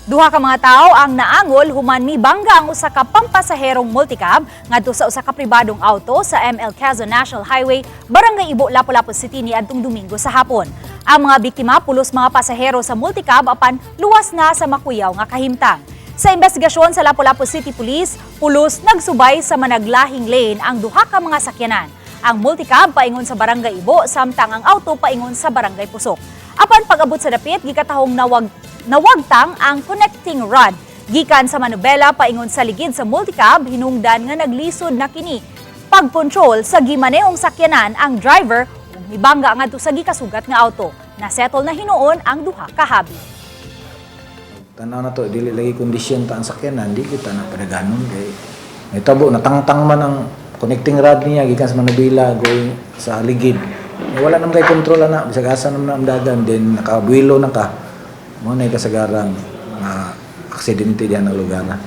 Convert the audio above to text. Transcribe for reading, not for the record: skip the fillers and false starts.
Duha ka mga tao ang naangol human mibangga ang usa ka pampasaherong multicab ngadto sa usa ka pribadong awto sa ML Quezon National Highway, Barangay Ibo, Lapu-Lapu City niadtung Domingo sa hapon. Ang mga biktima pulos mga pasahero sa multicab apan luwas na sa makuyaw nga kahimtang. Sa investigasyon sa Lapu-Lapu City Police, pulos nagsubay sa managlahing lane ang duha ka mga sakyanan. Ang multicab paingon sa Barangay Ibo samtang ang awto paingon sa Barangay Pusok. Apan pag-abot sa dapit, gikatahong nawagtang ang connecting rod. Gikan sa manubela paingon sa ligid sa multicab, hinungdan nga naglisod na kini. Pagkontrol sa gimaneong sakyanan ang driver ug mibangga ngadto sa gikasugat nga awto. Nasettle na hinuon ang duha ka habi. Tanaw na to, dili lagi kondisyon ta ang sakyanan, di kita na padaganon kay itabo natangtang man ang connecting rod niya gikan sa manubela going sa ligid. Wala naman kay kontrol na, bisag asa naman ang dagan, then nakabuelo na ka. Mo na kasagarang aksidente diyan ang lugar na.